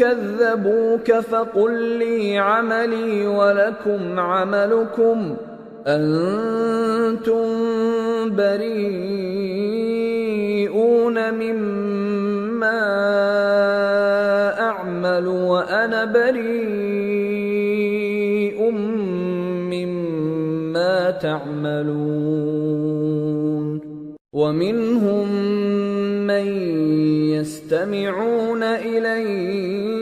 كذبوك فقل لي عملي ولكم عملكم أنتم بريئون مما أعمل وأنا بريء مما تعملون ومنهم من يستمعون إليك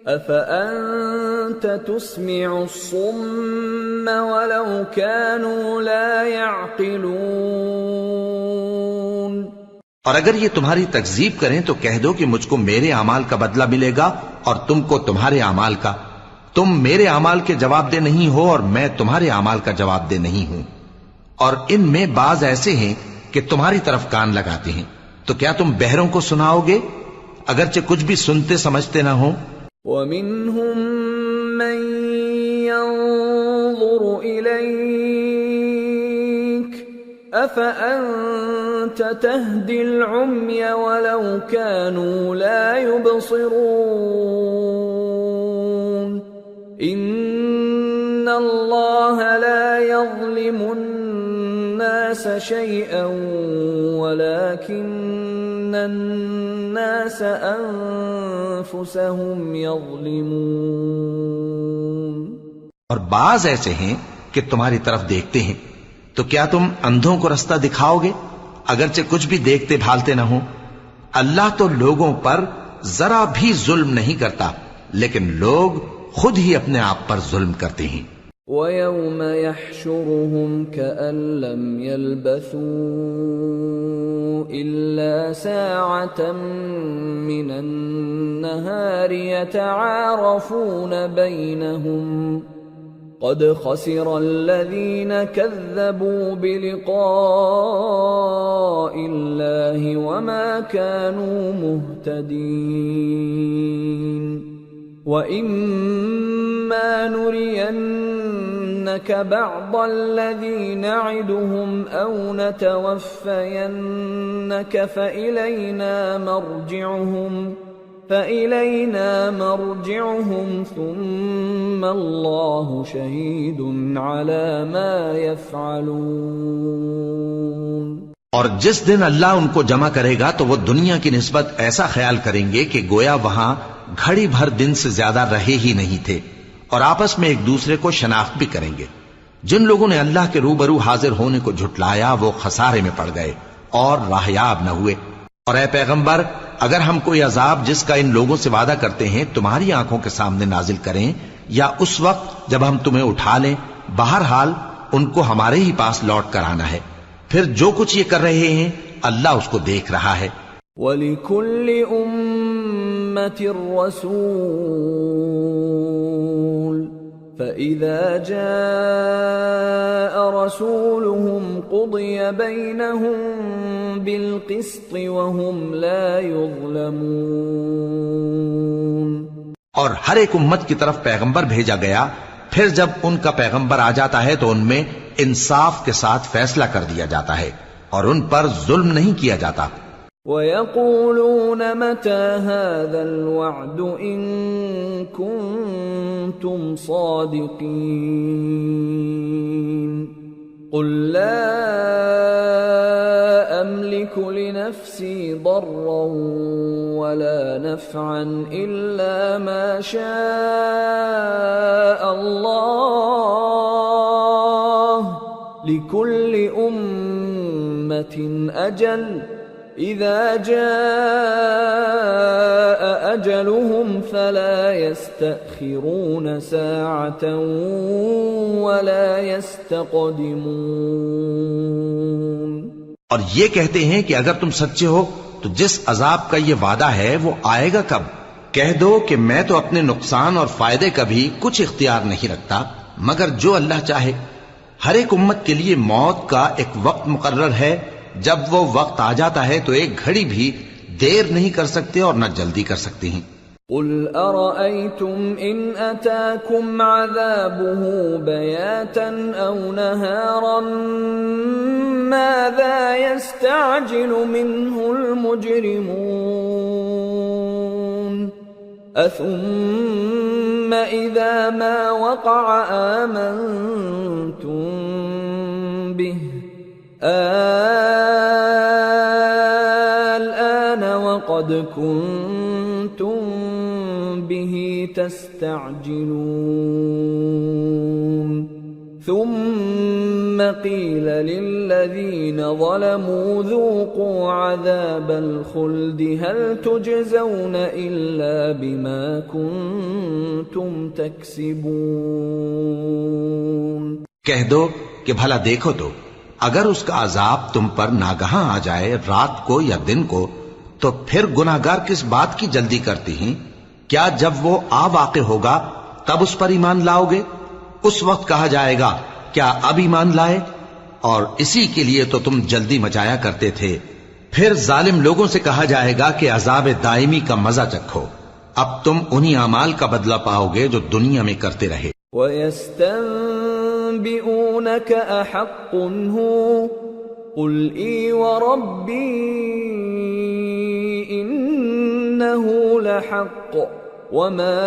أفأنت تسمع الصم ولو كانوا لا يعقلون۔ اور اگر یہ تمہاری تکذیب کریں تو کہہ دو کہ مجھ کو میرے اعمال کا بدلہ ملے گا اور تم کو تمہارے اعمال کا۔ تم میرے اعمال کے جواب دہ نہیں ہو اور میں تمہارے اعمال کا جواب دہ نہیں ہوں۔ اور ان میں بعض ایسے ہیں کہ تمہاری طرف کان لگاتے ہیں، تو کیا تم بہروں کو سناؤ گے اگرچہ کچھ بھی سنتے سمجھتے نہ ہوں؟ وَمِنْهُمْ مَنْ يَنظُرُ إِلَيْكَ أَفَأَنْتَ تَهْدِي الْعُمْيَ وَلَوْ كَانُوا لَا يُبْصِرُونَ إِنَّ اللَّهَ لَا يَظْلِمُ النَّاسَ شَيْئًا وَلَكِنَّ النَّاسَ أَنفُسَهُمْ يَظْلِمُونَ۔ اور بعض ایسے ہیں کہ تمہاری طرف دیکھتے ہیں، تو کیا تم اندھوں کو رستہ دکھاؤ گے اگرچہ کچھ بھی دیکھتے بھالتے نہ ہوں؟ اللہ تو لوگوں پر ذرا بھی ظلم نہیں کرتا، لیکن لوگ خود ہی اپنے آپ پر ظلم کرتے ہیں۔ وَيَوْمَ يَحْشُرُهُمْ كَأَن لَّمْ يَلْبَثُوا إِلَّا سَاعَةً مِّنَ النَّهَارِ يَتَعَارَفُونَ بَيْنَهُمْ قَدْ خَسِرَ الَّذِينَ كَذَّبُوا بِلِقَاءِ اللَّهِ وَمَا كَانُوا مُهْتَدِينَ وَإِمَّا نُرِيَنَّكَ بَعْضَ الَّذِي نَعِدُهُمْ أَوْ نَتَوَفَّيَنَّكَ فَإِلَيْنَا مَرْجِعُهُمْ ثُمَّ اللَّهُ شَهِيدٌ عَلَى مَا يَفْعَلُونَ۔ اور جس دن اللہ ان کو جمع کرے گا تو وہ دنیا کی نسبت ایسا خیال کریں گے کہ گویا وہاں گھڑی بھر دن سے زیادہ رہے ہی نہیں تھے، اور آپس میں ایک دوسرے کو شناخت بھی کریں گے۔ جن لوگوں نے اللہ کے روبرو حاضر ہونے کو جھٹلایا وہ خسارے میں پڑ گئے اور راہیاب نہ ہوئے۔ اور اے پیغمبر، اگر ہم کوئی عذاب جس کا ان لوگوں سے وعدہ کرتے ہیں تمہاری آنکھوں کے سامنے نازل کریں یا اس وقت جب ہم تمہیں اٹھا لیں، بہرحال ان کو ہمارے ہی پاس لوٹ کر آنا ہے۔ پھر جو کچھ یہ کر رہے ہیں اللہ اس کو دیکھ رہا ہے۔ وَلِكُلِّ أُمَّةٍ رَسُولٌ فَإِذَا جَاءَ رَسُولُهُمْ قُضِيَ بَيْنَهُم بِالْقِسْطِ وَهُمْ لَا يُظْلَمُونَ۔ اور ہر ایک امت کی طرف پیغمبر بھیجا گیا، پھر جب ان کا پیغمبر آ جاتا ہے تو ان میں انصاف کے ساتھ فیصلہ کر دیا جاتا ہے اور ان پر ظلم نہیں کیا جاتا۔ وَيَقُولُونَ مَتَى هَذَا الْوَعْدُ إِن كُنتُمْ صَادِقِينَ قُل لَّا أَمْلِكُ لِنَفْسِي ضَرًّا وَلَا نَفْعًا إِلَّا مَا شَاءَ اللَّهُ لِكُلِّ أُمَّةٍ أَجَلٌ إِذَا جَاءَ أَجَلُهُمْ فَلَا يَسْتَأْخِرُونَ سَاعَةً وَلَا يَسْتَقْدِمُونَ۔ اور یہ کہتے ہیں کہ اگر تم سچے ہو تو جس عذاب کا یہ وعدہ ہے وہ آئے گا کب؟ کہہ دو کہ میں تو اپنے نقصان اور فائدے کا بھی کچھ اختیار نہیں رکھتا مگر جو اللہ چاہے۔ ہر ایک امت کے لیے موت کا ایک وقت مقرر ہے، جب وہ وقت آ جاتا ہے تو ایک گھڑی بھی دیر نہیں کر سکتے اور نہ جلدی کر سکتے ہیں۔ قُلْ أَرَأَيْتُمْ إِنْ أَتَاكُمْ عَذَابُهُ بَيَاتًا أَوْ نَهَارًا مَاذَا يَسْتَعْجِلُ مِنْهُ الْمُجْرِمُونَ أثم إذا ما وقع آمنتم به الآن وقد كنتم به تستعجلون ثم قيل للذين ظلموا ذوقوا عذاب الخلد هل تجزون إلا بما كنتم تكسبون۔ کہہ دو کہ بھلا دیکھو تو اگر اس کا عذاب تم پر ناگہاں آ جائے رات کو یا دن کو تو پھر گناہگار کس بات کی جلدی کرتی ہیں؟ کیا جب وہ آ واقع ہوگا تب اس پر ایمان لاؤ گے؟ اس وقت کہا جائے گا کیا اب ایمان لائے؟ اور اسی کے لیے تو تم جلدی مچایا کرتے تھے۔ پھر ظالم لوگوں سے کہا جائے گا کہ عذاب دائمی کا مزہ چکھو، اب تم انہی اعمال کا بدلہ پاؤ گے جو دنیا میں کرتے رہے۔ وَيَسْتَنبِئُونَكَ أَحَقٌّ هُوَ قُلْ إِي وَرَبِّي إِنَّهُ لَحَقٌّ وَمَا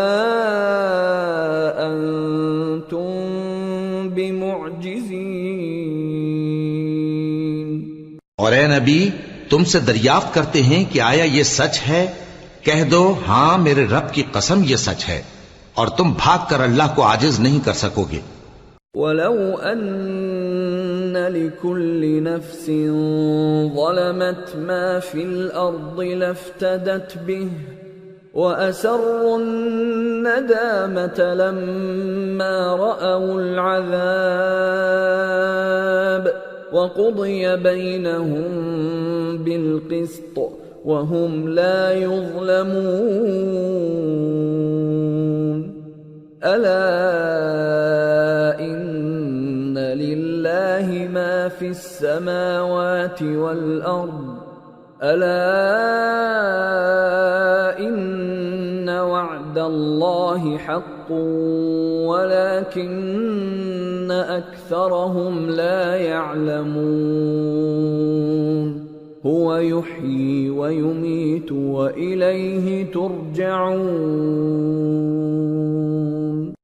أَنتُم بِمُعْجِزِينَ۔ اور اے نبی تم سے دریافت کرتے ہیں کہ آیا یہ سچ ہے؟ کہہ دو ہاں میرے رب کی قسم یہ سچ ہے، اور تم بھاگ کر اللہ کو عاجز نہیں کر سکو گے۔ وَلَوْ أَنَّ لِكُلِّ نَفْسٍ ظَلَمَتْ مَا فِي الْأَرْضِ لَافْتَدَتْ بِهِ وَأَسَرُّوا النَّدَامَةَ لَمَّا رَأَوُا الْعَذَابَ وَقُضِيَ بَيْنَهُم بِالْقِسْطِ وَهُمْ لَا يُظْلَمُونَ۔ أَلَا إِنَّ لِلَّهِ مَا فِي السَّمَاوَاتِ وَالْأَرْضِ أَلَا إِنَّ وَعْدَ اللَّهِ حَقٌّ وَلَكِنَّ أَكْثَرَهُمْ لَا يَعْلَمُونَ۔ هُوَ يُحْيِي وَيُمِيتُ وَإِلَيْهِ تُرْجَعُونَ۔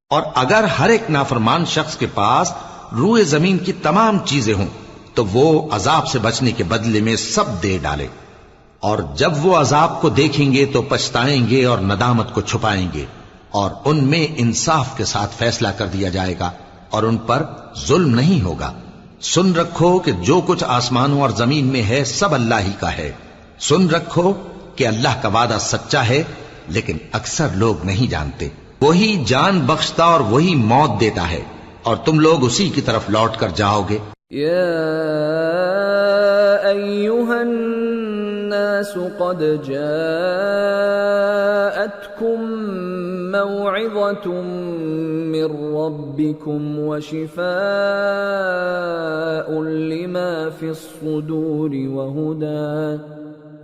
اور اگر ہر ایک نافرمان شخص کے پاس روئے زمین کی تمام چیزیں ہوں تو وہ عذاب سے بچنے کے بدلے میں سب دے ڈالے، اور جب وہ عذاب کو دیکھیں گے تو پچھتائیں گے اور ندامت کو چھپائیں گے، اور ان میں انصاف کے ساتھ فیصلہ کر دیا جائے گا اور ان پر ظلم نہیں ہوگا۔ سن رکھو کہ جو کچھ آسمانوں اور زمین میں ہے سب اللہ ہی کا ہے۔ سن رکھو کہ اللہ کا وعدہ سچا ہے، لیکن اکثر لوگ نہیں جانتے۔ وہی جان بخشتا اور وہی موت دیتا ہے، اور تم لوگ اسی کی طرف لوٹ کر جاؤ گے۔ یا ایھا الناس قد جاءتکم موعظة من ربکم وشفاء لما فی الصدور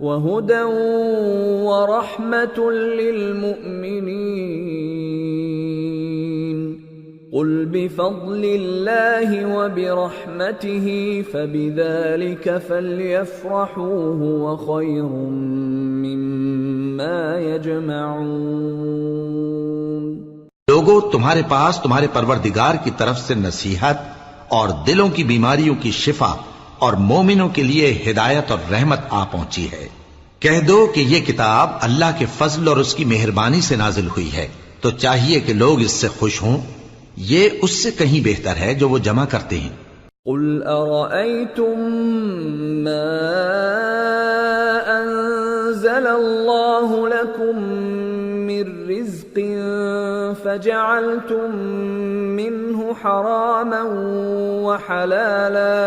وهدى ورحمة للمؤمنين۔ قل بفضل الله وبرحمته فبذلك فليفرحوا هو خير مما يجمعون۔ لوگو تمہارے پاس تمہارے پروردگار کی طرف سے نصیحت اور دلوں کی بیماریوں کی شفا اور مومنوں کے لیے ہدایت اور رحمت آ پہنچی ہے۔ کہہ دو کہ یہ کتاب اللہ کے فضل اور اس کی مہربانی سے نازل ہوئی ہے، تو چاہیے کہ لوگ اس سے خوش ہوں، یہ اس سے کہیں بہتر ہے جو وہ جمع کرتے ہیں۔ قل ارأيتم ما انزل الله لكم من رزق فجعلتم منه حراما وحلالا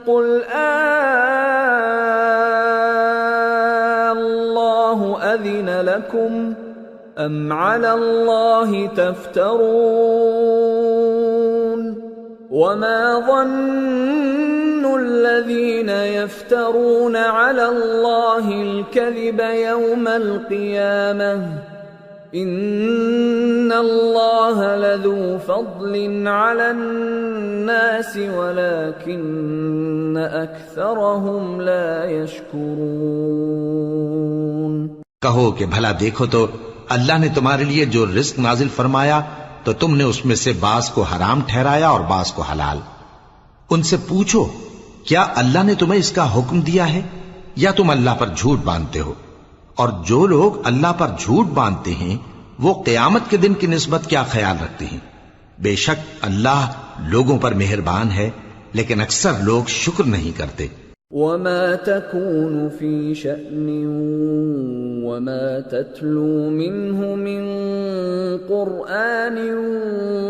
قل الله أذن لكم أم على الله تفترون وما ظن الذين يفترون على الله الكذب يوم القيامة ان اللہ لذو فضل علی الناس ولکن اکثرهم لا یشکرون۔ کہو کہ بھلا دیکھو تو اللہ نے تمہارے لیے جو رزق نازل فرمایا تو تم نے اس میں سے بعض کو حرام ٹھہرایا اور بعض کو حلال۔ ان سے پوچھو کیا اللہ نے تمہیں اس کا حکم دیا ہے یا تم اللہ پر جھوٹ باندھتے ہو؟ اور جو لوگ اللہ پر جھوٹ باندھتے ہیں وہ قیامت کے دن کی نسبت کیا خیال رکھتے ہیں؟ بے شک اللہ لوگوں پر مہربان ہے لیکن اکثر لوگ شکر نہیں کرتے۔ وما تكون في شأن وما تتلو منه من قرآن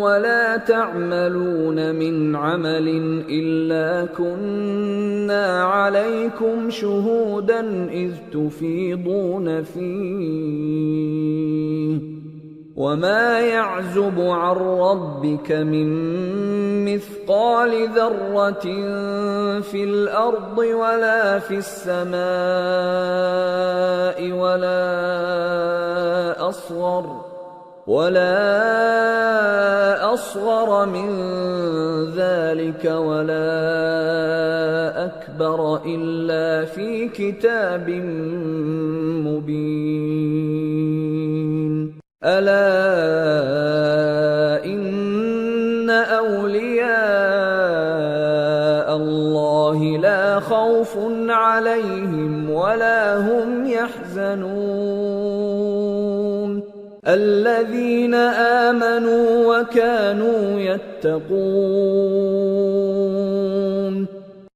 ولا تعملون من عمل إلا كنا عليكم شهودا إذ تفيضون فيه وما يعزب عن ربك من مثقال ذرة في الأرض ولا في السماء ولا أصغر من ذلك ولا أكبر إلا في كتاب مبين ألا إن أولياء الله لا خوف عليهم ولا هم يحزنون الذين آمنوا وكانوا يتقون۔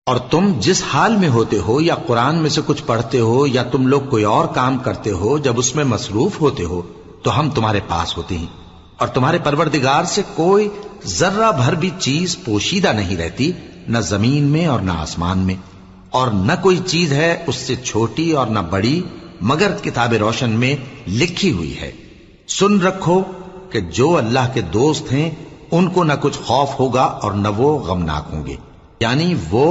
اور تم جس حال میں ہوتے ہو یا قرآن میں سے کچھ پڑھتے ہو یا تم لوگ کوئی اور کام کرتے ہو، جب اس میں مصروف ہوتے ہو تو ہم تمہارے پاس ہوتے ہیں، اور تمہارے پروردگار سے کوئی ذرہ بھر بھی چیز پوشیدہ نہیں رہتی، نہ زمین میں اور نہ آسمان میں، اور نہ کوئی چیز ہے اس سے چھوٹی اور نہ بڑی مگر کتاب روشن میں لکھی ہوئی ہے۔ سن رکھو کہ جو اللہ کے دوست ہیں ان کو نہ کچھ خوف ہوگا اور نہ وہ غمناک ہوں گے، یعنی وہ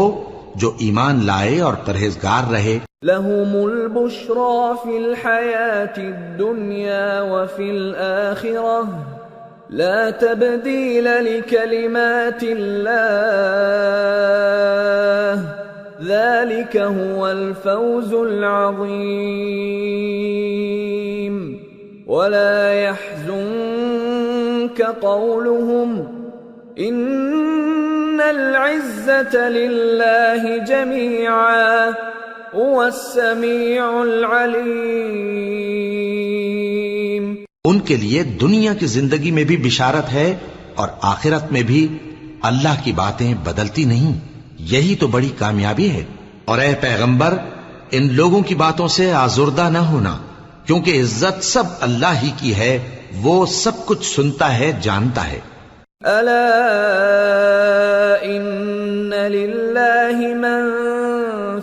جو ایمان لائے اور پرہیزگار رہے۔ لهم البشرى في الحياة الدنيا وفي الآخرة لا تبديل لكلمات الله ذلك هو الفوز العظيم ولا يحزنك قولهم إن العزة لله جميعا هو السمیع العلیم۔ ان کے لیے دنیا کی زندگی میں بھی بشارت ہے اور آخرت میں بھی اللہ کی باتیں بدلتی نہیں، یہی تو بڑی کامیابی ہے۔ اور اے پیغمبر ان لوگوں کی باتوں سے آزردہ نہ ہونا، کیونکہ عزت سب اللہ ہی کی ہے، وہ سب کچھ سنتا ہے، جانتا ہے۔ الا ان للہ من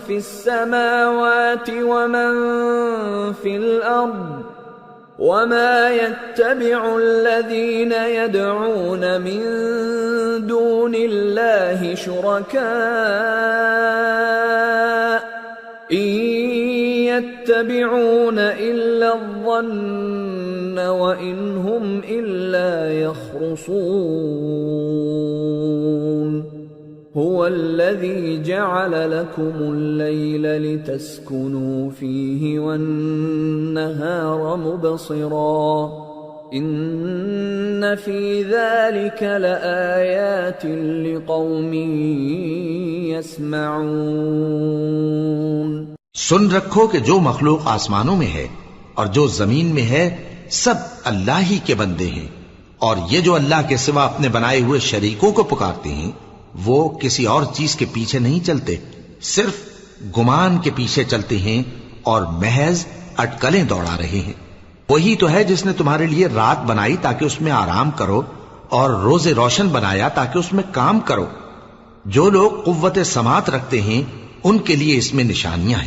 في السماوات ومن في الأرض وما يتبع الذين يدعون من دون الله شركاء إن يتبعون إلا الظن وإن هم إلا يخرصون هو الذي جعل لكم الليل لتسكنوا فيه والنهار مبصرا إن في ذلك لآيات لقوم يسمعون۔ سن رکھو کہ جو مخلوق آسمانوں میں ہے اور جو زمین میں ہے سب اللہ ہی کے بندے ہیں، اور یہ جو اللہ کے سوا اپنے بنائے ہوئے شریکوں کو پکارتے ہیں وہ کسی اور چیز کے پیچھے نہیں چلتے، صرف گمان کے پیچھے چلتے ہیں اور محض اٹکلیں دوڑا رہے ہیں۔ وہی تو ہے جس نے تمہارے لیے رات بنائی تاکہ اس میں آرام کرو اور روز روشن بنایا تاکہ اس میں کام کرو۔ جو لوگ قوت سماعت رکھتے ہیں ان کے لیے اس میں نشانیاں ہیں۔